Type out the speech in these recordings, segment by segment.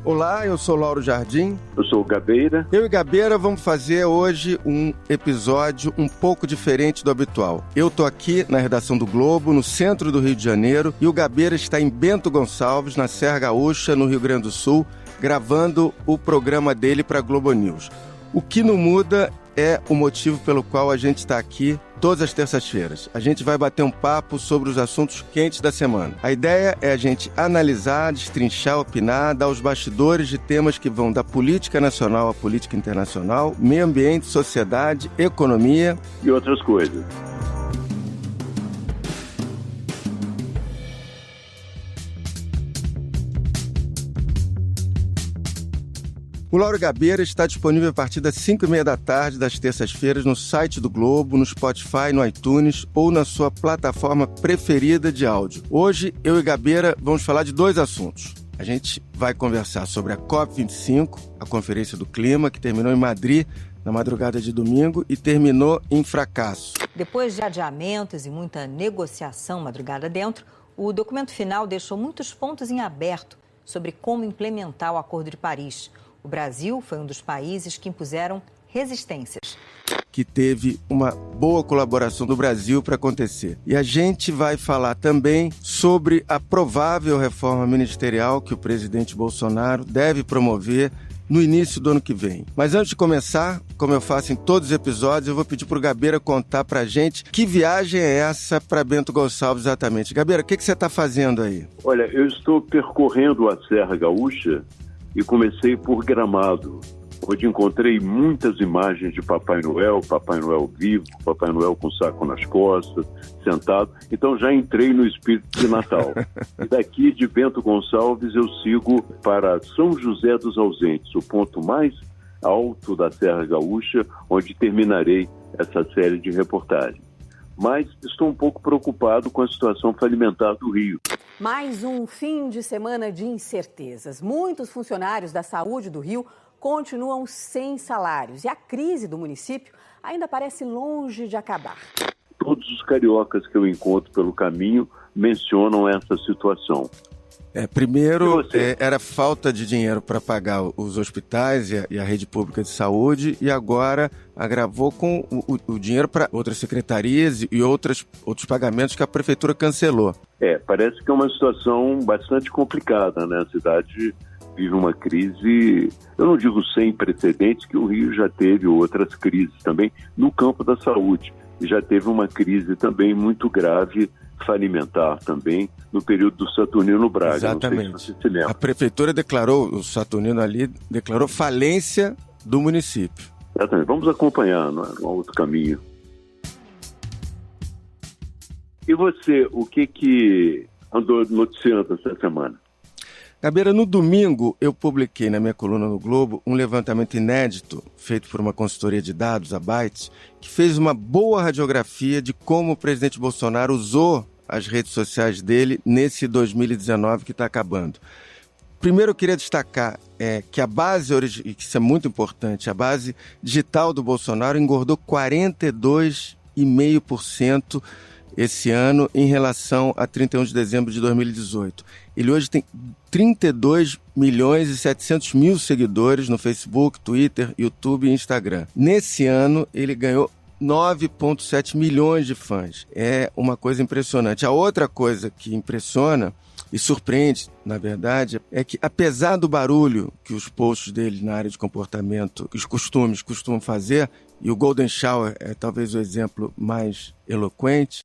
Olá, eu sou Lauro Jardim. Eu sou o Gabeira. Eu e Gabeira vamos fazer hoje um episódio um pouco diferente do habitual. Eu tô aqui na redação do Globo, no centro do Rio de Janeiro, e o Gabeira está em Bento Gonçalves, na Serra Gaúcha, no Rio Grande do Sul, gravando o programa dele para a Globo News. O que não muda é o motivo pelo qual a gente está aqui todas as terças-feiras. A gente vai bater um papo sobre os assuntos quentes da semana. A ideia é a gente analisar, destrinchar, opinar, dar os bastidores de temas que vão da política nacional à política internacional, meio ambiente, sociedade, economia e outras coisas. O Lauro Gabeira está disponível a partir das 5h30 da tarde das terças-feiras no site do Globo, no Spotify, no iTunes ou na sua plataforma preferida de áudio. Hoje, eu e Gabeira vamos falar de dois assuntos. A gente vai conversar sobre a COP25, a Conferência do Clima, que terminou em Madrid na madrugada de domingo e terminou em fracasso. Depois de adiamentos e muita negociação madrugada dentro, o documento final deixou muitos pontos em aberto sobre como implementar o Acordo de Paris. O Brasil foi um dos países que impuseram resistências. Que teve uma boa colaboração do Brasil para acontecer. E a gente vai falar também sobre a provável reforma ministerial que o presidente Bolsonaro deve promover no início do ano que vem. Mas antes de começar, como eu faço em todos os episódios, eu vou pedir para o Gabeira contar para a gente que viagem é essa para Bento Gonçalves exatamente. Gabeira, o que você está fazendo aí? Olha, eu estou percorrendo a Serra Gaúcha e comecei por Gramado, onde encontrei muitas imagens de Papai Noel vivo, Papai Noel com saco nas costas, sentado. Então já entrei no espírito de Natal. E daqui de Bento Gonçalves eu sigo para São José dos Ausentes, o ponto mais alto da Serra Gaúcha, onde terminarei essa série de reportagens. Mas estou um pouco preocupado com a situação falimentar do Rio. Mais um fim de semana de incertezas. Muitos funcionários da saúde do Rio continuam sem salários e a crise do município ainda parece longe de acabar. Todos os cariocas que eu encontro pelo caminho mencionam essa situação. Primeiro, era falta de dinheiro para pagar os hospitais e a rede pública de saúde, e agora agravou com o dinheiro para outras secretarias e outros pagamentos que a prefeitura cancelou. Parece que é uma situação bastante complicada, né? A cidade vive uma crise, eu não digo sem precedentes, que o Rio já teve outras crises também no campo da saúde. E já teve uma crise também muito grave, falimentar também, no período do Saturnino Braga. Exatamente. Não sei se você se lembra. A prefeitura declarou, o Saturnino ali, declarou falência do município. Exatamente. Vamos acompanhar, não é? Um outro caminho. E você, o que andou noticiando essa semana? Gabeira, no domingo eu publiquei na minha coluna no Globo um levantamento inédito feito por uma consultoria de dados, a Bytes, que fez uma boa radiografia de como o presidente Bolsonaro usou as redes sociais dele nesse 2019 que está acabando. Primeiro eu queria destacar que a base, e que isso é muito importante, a base digital do Bolsonaro engordou 42,5% esse ano em relação a 31 de dezembro de 2018. Ele hoje tem 32.700.000 seguidores no Facebook, Twitter, YouTube e Instagram. Nesse ano, ele ganhou 9,7 milhões de fãs. É uma coisa impressionante. A outra coisa que impressiona e surpreende, na verdade, é que apesar do barulho que os posts dele na área de comportamento, que os costumes costumam fazer, e o Golden Shower é talvez o exemplo mais eloquente.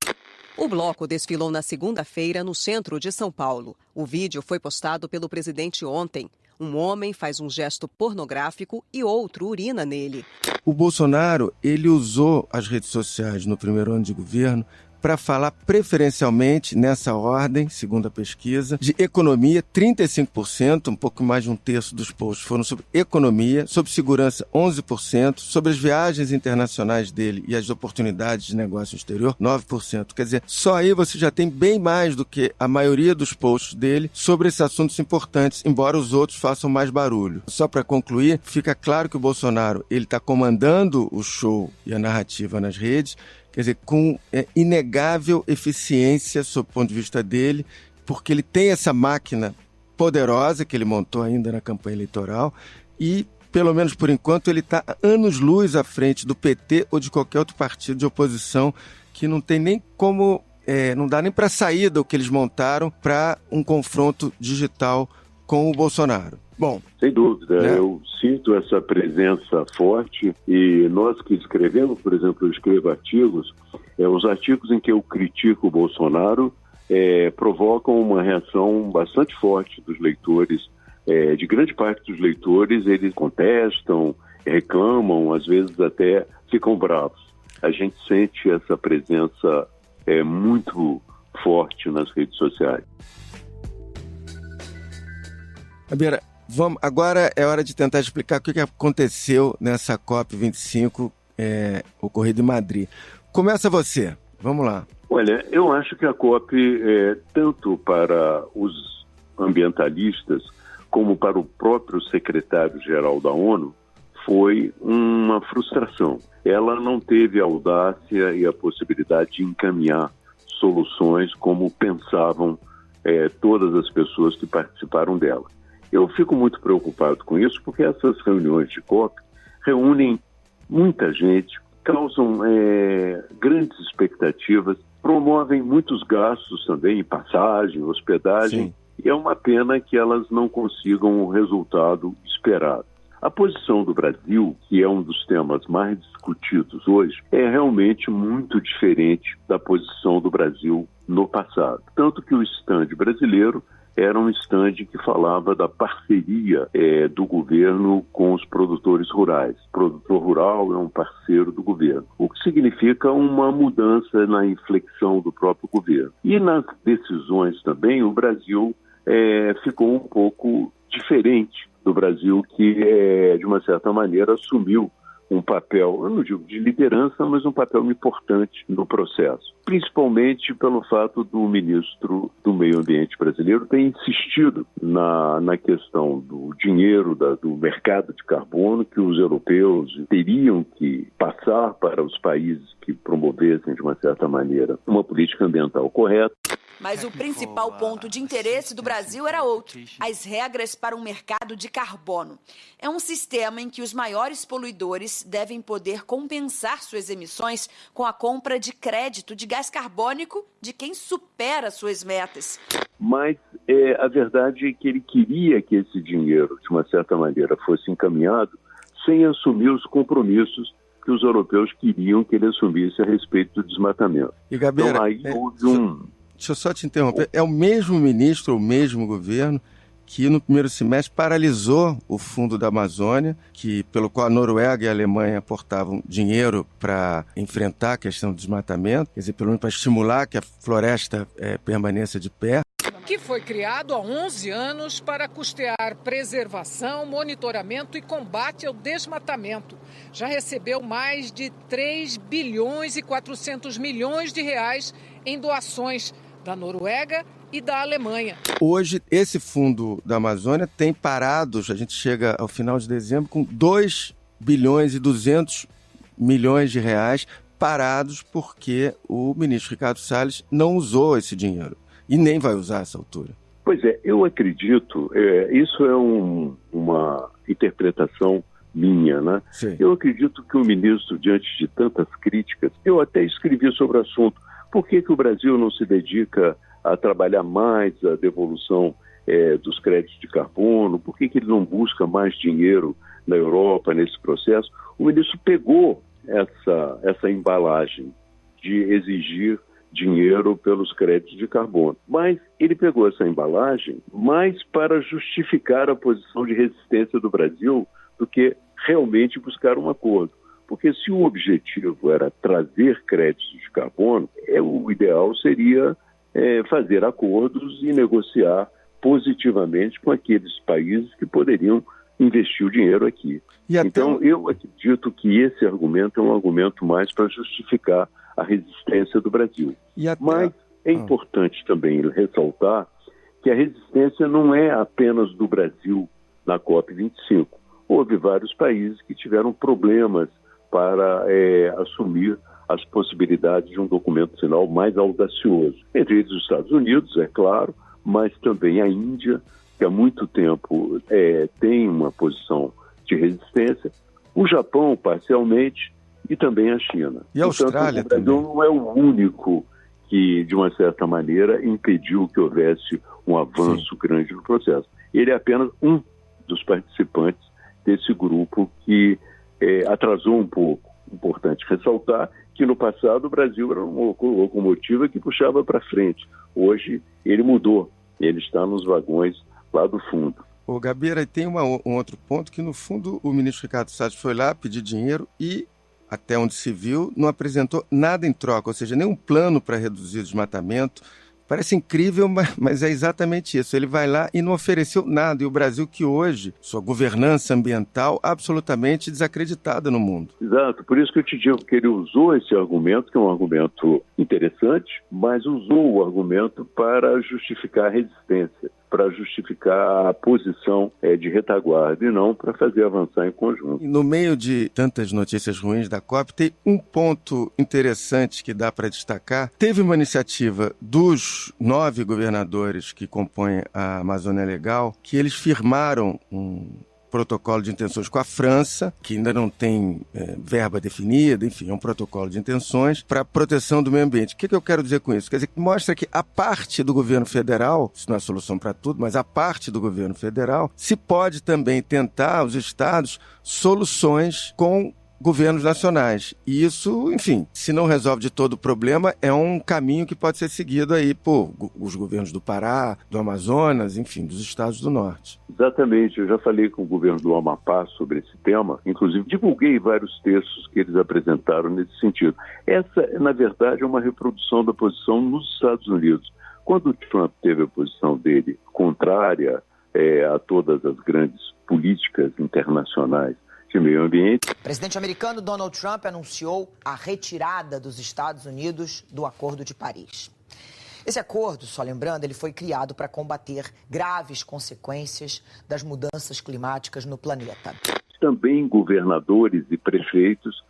O bloco desfilou na segunda-feira no centro de São Paulo. O vídeo foi postado pelo presidente ontem. Um homem faz um gesto pornográfico e outro urina nele. O Bolsonaro, ele usou as redes sociais no primeiro ano de governo para falar preferencialmente, nessa ordem, segundo a pesquisa, de economia, 35%, um pouco mais de um terço dos posts foram sobre economia, sobre segurança, 11%, sobre as viagens internacionais dele e as oportunidades de negócio no exterior, 9%. Quer dizer, só aí você já tem bem mais do que a maioria dos posts dele sobre esses assuntos importantes, embora os outros façam mais barulho. Só para concluir, fica claro que o Bolsonaro ele está comandando o show e a narrativa nas redes, quer dizer, com inegável eficiência sob o ponto de vista dele, porque ele tem essa máquina poderosa que ele montou ainda na campanha eleitoral e, pelo menos por enquanto, ele está anos-luz à frente do PT ou de qualquer outro partido de oposição que não tem nem como, não dá nem para saída o que eles montaram para um confronto digital com o Bolsonaro. Bom, sem dúvida, né? Eu sinto essa presença forte e nós que escrevemos, por exemplo, eu escrevo artigos, os artigos em que eu critico o Bolsonaro provocam uma reação bastante forte dos leitores, de grande parte dos leitores, eles contestam, reclamam, às vezes até ficam bravos. A gente sente essa presença muito forte nas redes sociais. Gabeira, agora é hora de tentar explicar o que aconteceu nessa COP25 ocorrida em Madrid. Começa você, vamos lá. Olha, eu acho que a COP, tanto para os ambientalistas como para o próprio secretário-geral da ONU, foi uma frustração. Ela não teve a audácia e a possibilidade de encaminhar soluções como pensavam todas as pessoas que participaram dela. Eu fico muito preocupado com isso porque essas reuniões de COP reúnem muita gente, causam grandes expectativas, promovem muitos gastos também em passagem, hospedagem. Sim. E é uma pena que elas não consigam o resultado esperado. A posição do Brasil, que é um dos temas mais discutidos hoje, é realmente muito diferente da posição do Brasil no passado. Tanto que o stand brasileiro era um stand que falava da parceria do governo com os produtores rurais. O produtor rural é um parceiro do governo, o que significa uma mudança na inflexão do próprio governo. E nas decisões também, o Brasil ficou um pouco diferente do Brasil, que, de uma certa maneira, assumiu um papel, eu não digo de liderança, mas um papel importante no processo. Principalmente pelo fato do ministro do Meio Ambiente brasileiro ter insistido na questão do dinheiro, do mercado de carbono, que os europeus teriam que passar para os países que promovessem, de uma certa maneira, uma política ambiental correta. Mas o principal ponto de interesse do Brasil era outro: as regras para um mercado de carbono. É um sistema em que os maiores poluidores devem poder compensar suas emissões com a compra de crédito de gás carbônico de quem supera suas metas. Mas a verdade é que ele queria que esse dinheiro, de uma certa maneira, fosse encaminhado sem assumir os compromissos que os europeus queriam que ele assumisse a respeito do desmatamento. E, Gabeira, então aí houve Deixa eu só te interromper. É o mesmo ministro, o mesmo governo, que no primeiro semestre paralisou o Fundo da Amazônia, pelo qual a Noruega e a Alemanha aportavam dinheiro para enfrentar a questão do desmatamento, quer dizer, pelo menos para estimular que a floresta permaneça de pé. Que foi criado há 11 anos para custear preservação, monitoramento e combate ao desmatamento. Já recebeu mais de 3 bilhões e 400 milhões de reais em doações da Noruega e da Alemanha. Hoje, esse Fundo da Amazônia tem parados, a gente chega ao final de dezembro, com 2 bilhões e 200 milhões de reais parados porque o ministro Ricardo Salles não usou esse dinheiro e nem vai usar essa altura. Pois é, eu acredito, isso é uma interpretação minha, né? Sim. Eu acredito que o ministro, diante de tantas críticas, eu até escrevi sobre o assunto, por que o Brasil não se dedica a trabalhar mais a devolução dos créditos de carbono, por que ele não busca mais dinheiro na Europa nesse processo? O ministro pegou essa embalagem de exigir dinheiro pelos créditos de carbono. Mas ele pegou essa embalagem mais para justificar a posição de resistência do Brasil do que realmente buscar um acordo. Porque se o objetivo era trazer créditos de carbono, o ideal seria fazer acordos e negociar positivamente com aqueles países que poderiam investir o dinheiro aqui. Então, eu acredito que esse argumento é um argumento mais para justificar a resistência do Brasil. Mas é importante também ressaltar que a resistência não é apenas do Brasil na COP25. Houve vários países que tiveram problemas para assumir as possibilidades de um documento final mais audacioso. Entre eles os Estados Unidos, é claro, mas também a Índia, que há muito tempo tem uma posição de resistência, o Japão, parcialmente, e também a China. E a Austrália também. O Brasil não é o único que, de uma certa maneira, impediu que houvesse um avanço grande no processo. Ele é apenas um dos participantes desse grupo que atrasou um pouco. Importante ressaltar que no passado o Brasil era uma locomotiva que puxava para frente. Hoje ele mudou, ele está nos vagões lá do fundo. Ô, Gabeira, tem um outro ponto que, no fundo, o ministro Ricardo Salles foi lá pedir dinheiro e, até onde se viu, não apresentou nada em troca, ou seja, nenhum plano para reduzir o desmatamento. Parece incrível, mas é exatamente isso. Ele vai lá e não ofereceu nada. E o Brasil que hoje, sua governança ambiental absolutamente desacreditada no mundo. Exato, por isso que eu te digo que ele usou esse argumento, que é um argumento interessante, mas usou o argumento para justificar a resistência, para justificar a posição de retaguarda e não para fazer avançar em conjunto. E no meio de tantas notícias ruins da COP, tem um ponto interessante que dá para destacar. Teve uma iniciativa dos 9 governadores que compõem a Amazônia Legal, que eles firmaram um protocolo de intenções com a França, que ainda não tem verba definida, enfim, é um protocolo de intenções para a proteção do meio ambiente. O que eu quero dizer com isso? Quer dizer, mostra que a parte do governo federal, isso não é solução para tudo, mas a parte do governo federal, se pode também tentar, os estados, soluções com governos nacionais. E isso, enfim, se não resolve de todo o problema, é um caminho que pode ser seguido aí por os governos do Pará, do Amazonas, enfim, dos estados do norte. Exatamente, eu já falei com o governo do Amapá sobre esse tema, inclusive divulguei vários textos que eles apresentaram nesse sentido. Essa, na verdade, é uma reprodução da posição nos Estados Unidos. Quando o Trump teve a posição dele contrária a todas as grandes políticas internacionais de meio ambiente. O presidente americano Donald Trump anunciou a retirada dos Estados Unidos do Acordo de Paris. Esse acordo, só lembrando, ele foi criado para combater graves consequências das mudanças climáticas no planeta. Também governadores e prefeitos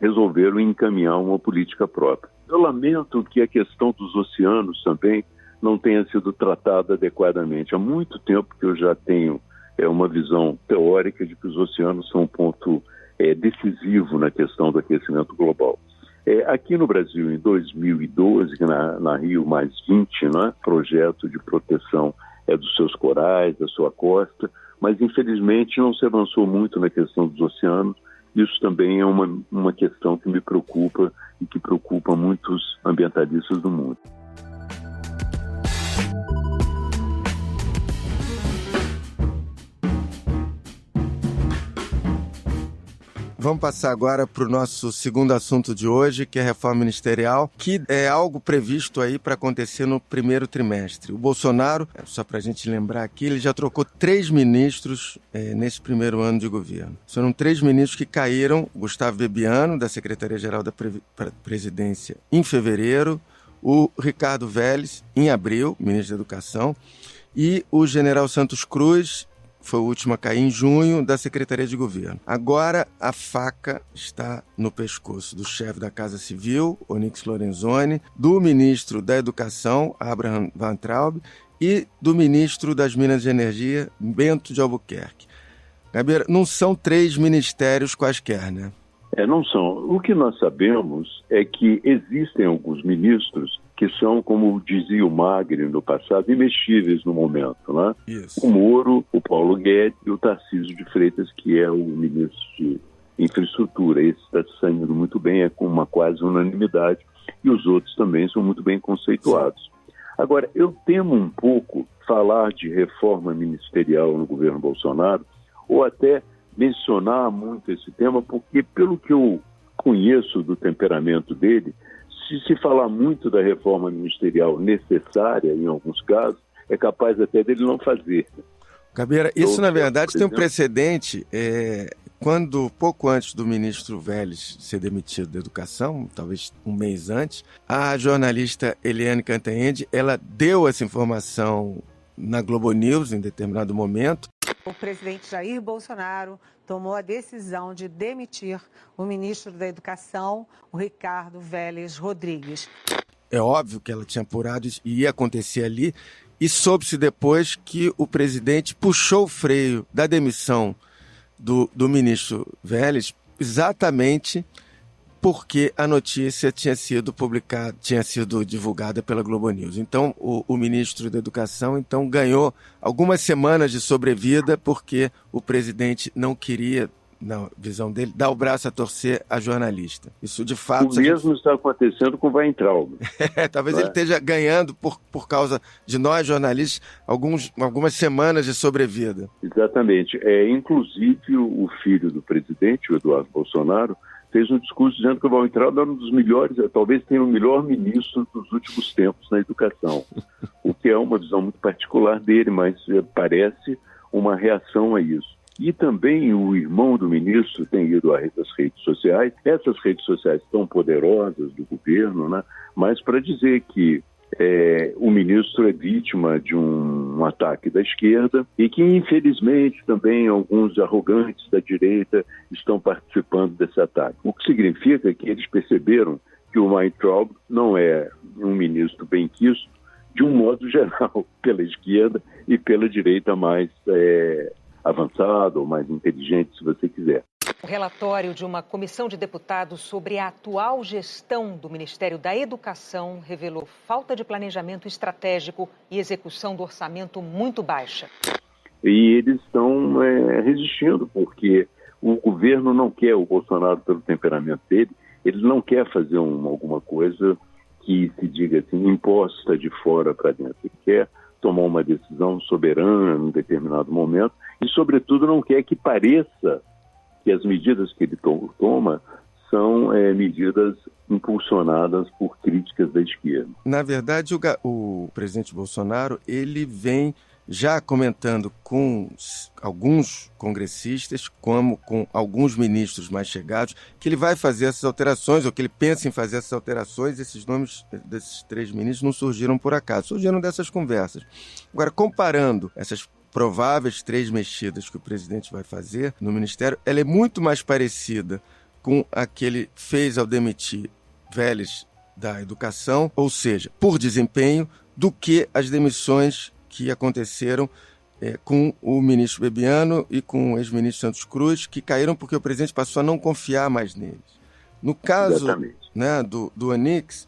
resolveram encaminhar uma política própria. Eu lamento que a questão dos oceanos também não tenha sido tratada adequadamente. Há muito tempo que eu já tenho uma visão teórica de que os oceanos são um ponto decisivo na questão do aquecimento global. Aqui no Brasil, em 2012, na Rio +20, né, projeto de proteção dos seus corais, da sua costa, mas infelizmente não se avançou muito na questão dos oceanos. Isso também é uma questão que me preocupa e que preocupa muitos ambientalistas do mundo. Vamos passar agora para o nosso segundo assunto de hoje, que é a reforma ministerial, que é algo previsto aí para acontecer no primeiro trimestre. O Bolsonaro, só para a gente lembrar aqui, ele já trocou 3 ministros nesse primeiro ano de governo. Foram 3 ministros que caíram: Gustavo Bebiano, da Secretaria-Geral da Presidência, em fevereiro, o Ricardo Vélez, em abril, ministro da Educação, e o general Santos Cruz, foi o último a cair em junho, da Secretaria de Governo. Agora a faca está no pescoço do chefe da Casa Civil, Onyx Lorenzoni, do ministro da Educação, Abraham Weintraub, e do ministro das Minas e Energia, Bento de Albuquerque. Gabeira, não são 3 ministérios quaisquer, né? Não são. O que nós sabemos é que existem alguns ministros que são, como dizia o Magri no passado, imexíveis no momento, né? Isso. O Moro, o Paulo Guedes e o Tarcísio de Freitas, que é o ministro de Infraestrutura. Esse está saindo muito bem, é com uma quase unanimidade, e os outros também são muito bem conceituados. Sim. Agora, eu temo um pouco falar de reforma ministerial no governo Bolsonaro, ou até mencionar muito esse tema, porque pelo que eu conheço do temperamento dele, se falar muito da reforma ministerial necessária, em alguns casos, é capaz até dele não fazer. Gabeira, isso na verdade tem um precedente. Quando, pouco antes do ministro Vélez ser demitido da Educação, talvez um mês antes, a jornalista Eliane Cantanhede, ela deu essa informação na Globo News em determinado momento. O presidente Jair Bolsonaro tomou a decisão de demitir o ministro da Educação, o Ricardo Vélez Rodrigues. É óbvio que ela tinha apurado isso e ia acontecer ali, E soube-se depois que o presidente puxou o freio da demissão do ministro Vélez exatamente porque a notícia tinha sido divulgada pela Globo News. Então, o ministro da Educação ganhou algumas semanas de sobrevida porque o presidente não queria, na visão dele, dar o braço a torcer a jornalista. Isso, de fato... O mesmo está acontecendo com o Weintraub. Talvez ele esteja ganhando, por causa de nós, jornalistas, algumas semanas de sobrevida. Exatamente. Inclusive, o filho do presidente, o Eduardo Bolsonaro, fez um discurso dizendo que o Weintraub era um dos melhores, talvez tenha o melhor ministro dos últimos tempos na educação. O que é uma visão muito particular dele, mas parece uma reação a isso. E também o irmão do ministro tem ido às redes sociais. Essas redes sociais tão poderosas do governo, né? Mas para dizer que o ministro é vítima de um ataque da esquerda e que, infelizmente, também alguns arrogantes da direita estão participando desse ataque. O que significa que eles perceberam que o Weintraub não é um ministro benquisto, de um modo geral, pela esquerda e pela direita mais avançada ou mais inteligente, se você quiser. O relatório de uma comissão de deputados sobre a atual gestão do Ministério da Educação revelou falta de planejamento estratégico e execução do orçamento muito baixa. E eles estão resistindo, porque o governo não quer, o Bolsonaro, pelo temperamento dele, ele não quer fazer alguma coisa que se diga assim, imposta de fora para dentro. Ele quer tomar uma decisão soberana em determinado momento e, sobretudo, não quer que pareça que as medidas que ele toma são medidas impulsionadas por críticas da esquerda. Na verdade, o presidente Bolsonaro, ele vem já comentando com alguns congressistas, como com alguns ministros mais chegados, que ele vai fazer essas alterações, ou que ele pensa em fazer essas alterações. Esses nomes desses 3 ministros não surgiram por acaso, surgiram dessas conversas. Agora, comparando essas prováveis 3 mexidas que o presidente vai fazer no Ministério, ela é muito mais parecida com a que ele fez ao demitir Vélez da Educação, ou seja, por desempenho, do que as demissões que aconteceram com o ministro Bebiano e com o ex-ministro Santos Cruz, que caíram porque o presidente passou a não confiar mais neles. No caso, né, do Onix,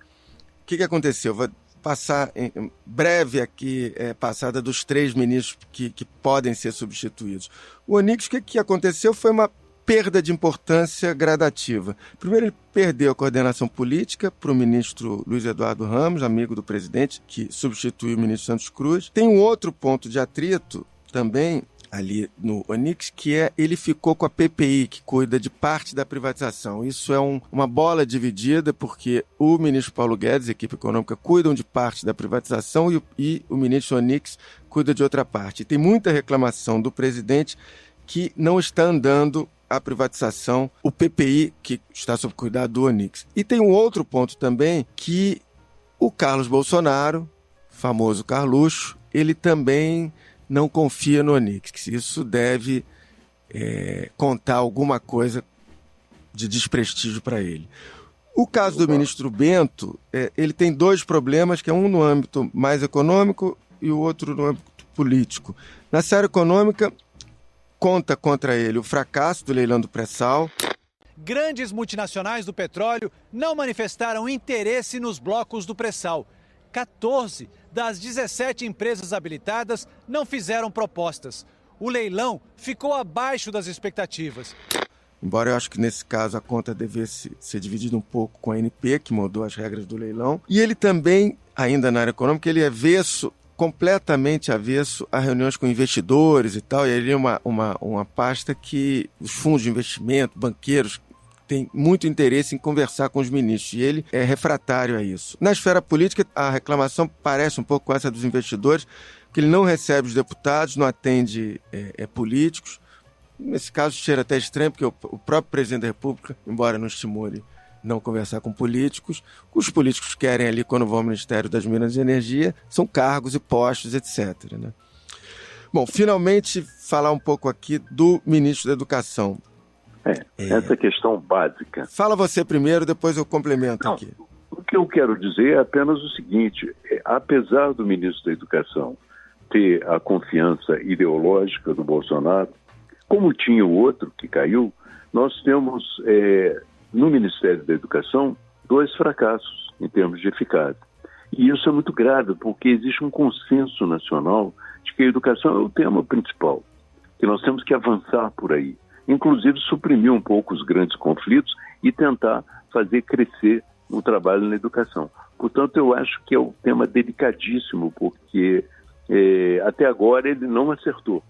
o que aconteceu? Vou passar em breve aqui, passada dos 3 ministros que podem ser substituídos. O Onix, o que aconteceu foi uma perda de importância gradativa. Primeiro, ele perdeu a coordenação política para o ministro Luiz Eduardo Ramos, amigo do presidente, que substituiu o ministro Santos Cruz. Tem um outro ponto de atrito também ali no Onix, que ele ficou com a PPI, que cuida de parte da privatização. Isso é uma bola dividida, porque o ministro Paulo Guedes e a equipe econômica cuidam de parte da privatização e o ministro Onix cuida de outra parte. E tem muita reclamação do presidente que não está andando a privatização, o PPI, que está sob cuidado do Onix. E tem um outro ponto também, que o Carlos Bolsonaro, famoso Carluxo, ele também não confia no Onix. Isso deve contar alguma coisa de desprestígio para ele. O caso do ministro Bento, ele tem 2 problemas, que é um no âmbito mais econômico e o outro no âmbito político. Na seara econômica, conta contra ele o fracasso do leilão do pré-sal. Grandes multinacionais do petróleo não manifestaram interesse nos blocos do pré-sal. 14 das 17 empresas habilitadas não fizeram propostas. O leilão ficou abaixo das expectativas. Embora eu acho que nesse caso a conta devesse ser dividida um pouco com a ANP, que mudou as regras do leilão. E ele também, ainda na área econômica, ele é completamente avesso a reuniões com investidores e tal, e ele é uma pasta que os fundos de investimento, banqueiros, têm muito interesse em conversar com os ministros, e ele é refratário a isso. Na esfera política, a reclamação parece um pouco com essa dos investidores, que ele não recebe os deputados, não atende políticos. Nesse caso, cheira até estranho, porque o próprio presidente da República, embora não estimule não conversar com políticos, os políticos querem ali, quando vão ao Ministério das Minas e Energia, são cargos e postos, etc. Né? Bom, finalmente falar um pouco aqui do ministro da Educação. Essa questão básica. Fala você primeiro, depois eu complemento aqui. que eu quero dizer é apenas o seguinte, apesar do ministro da Educação ter a confiança ideológica do Bolsonaro, como tinha o outro que caiu, nós temos no Ministério da Educação 2 fracassos em termos de eficácia. E isso é muito grave, porque existe um consenso nacional de que a educação é o tema principal, que nós temos que avançar por aí, inclusive suprimir um pouco os grandes conflitos e tentar fazer crescer o trabalho na educação. Portanto, eu acho que é um tema delicadíssimo, porque até agora ele não acertou.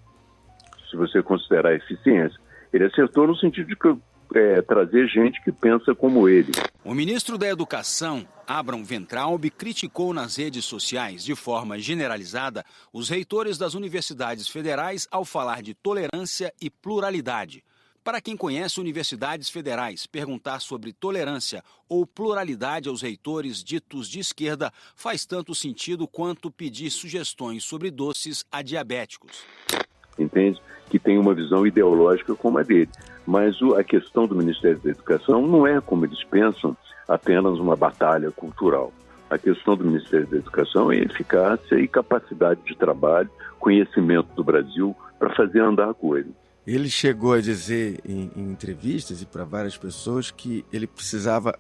Se você considerar a eficiência, ele acertou no sentido de trazer gente que pensa como ele. O ministro da Educação, Abraham Weintraub, criticou nas redes sociais, de forma generalizada, os reitores das universidades federais ao falar de tolerância e pluralidade. Para quem conhece universidades federais, perguntar sobre tolerância ou pluralidade aos reitores ditos de esquerda faz tanto sentido quanto pedir sugestões sobre doces a diabéticos. Entende? Que tem uma visão ideológica como a dele. Mas a questão do Ministério da Educação não é, como eles pensam, apenas uma batalha cultural. A questão do Ministério da Educação é eficácia e capacidade de trabalho, conhecimento do Brasil para fazer andar a coisa. Ele chegou a dizer em entrevistas e para várias pessoas que ele precisava,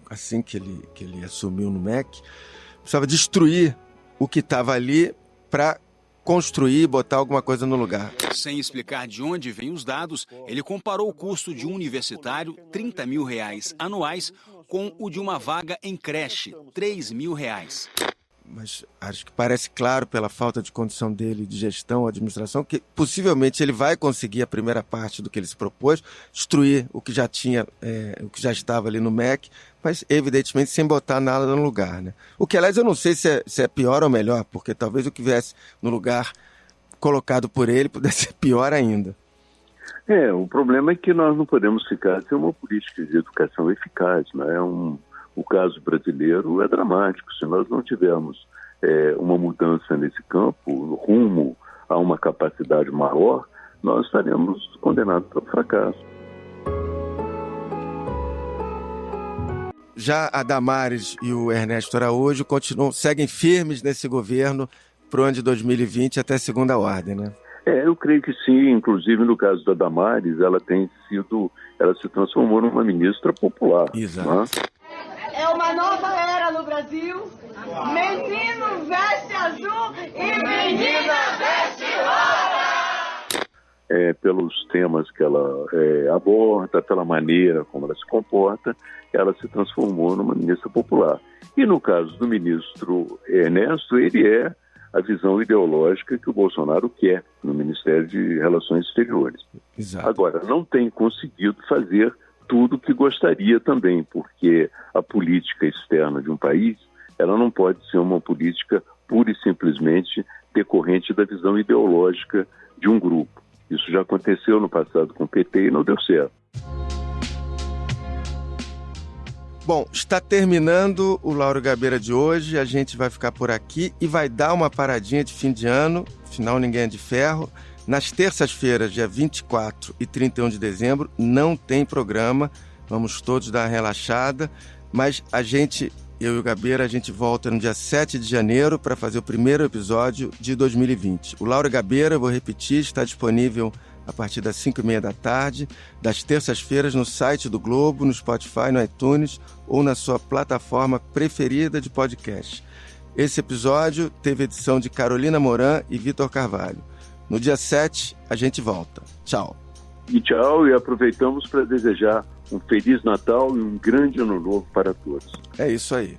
assim que ele assumiu no MEC, precisava destruir o que estava ali para construir e botar alguma coisa no lugar. Sem explicar de onde vêm os dados, ele comparou o custo de um universitário, R$30 mil anuais, com o de uma vaga em creche, R$3 mil. Mas acho que parece claro pela falta de condição dele de gestão, administração, que possivelmente ele vai conseguir a primeira parte do que ele se propôs, destruir o que já tinha, o que já estava ali no MEC, mas evidentemente sem botar nada no lugar, né? O que, aliás, eu não sei se é pior ou melhor, porque talvez o que viesse no lugar colocado por ele pudesse ser pior ainda. O problema é que nós não podemos ficar sem uma política de educação eficaz, né? O caso brasileiro é dramático. Se nós não tivermos uma mudança nesse campo, rumo a uma capacidade maior, nós estaremos condenados ao fracasso. Já a Damares e o Ernesto Araújo seguem firmes nesse governo para o ano de 2020 até segunda ordem, né? Eu creio que sim. Inclusive, no caso da Damares, ela se transformou numa ministra popular. Exato. Né? É uma nova era no Brasil. Menino veste azul e menina veste rosa. Pelos temas que ela aborda, pela maneira como ela se comporta, ela se transformou numa ministra popular. E no caso do ministro Ernesto, ele é a visão ideológica que o Bolsonaro quer no Ministério de Relações Exteriores. Exato. Agora, não tem conseguido fazer tudo o que gostaria também, porque a política externa de um país, ela não pode ser uma política pura e simplesmente decorrente da visão ideológica de um grupo. Isso já aconteceu no passado com o PT e não deu certo. Bom, está terminando o Lauro Gabeira de hoje, a gente vai ficar por aqui e vai dar uma paradinha de fim de ano, afinal ninguém é de ferro. Nas terças-feiras, dia 24 e 31 de dezembro, não tem programa, vamos todos dar uma relaxada, mas eu e o Gabeira, a gente volta no dia 7 de janeiro para fazer o primeiro episódio de 2020. O Lauro Gabeira, vou repetir, está disponível a partir das 5h30 da tarde, das terças-feiras no site do Globo, no Spotify, no iTunes ou na sua plataforma preferida de podcast. Esse episódio teve edição de Carolina Moran e Vitor Carvalho. No dia 7, a gente volta. Tchau. Tchau, e aproveitamos para desejar um Feliz Natal e um grande Ano Novo para todos. É isso aí.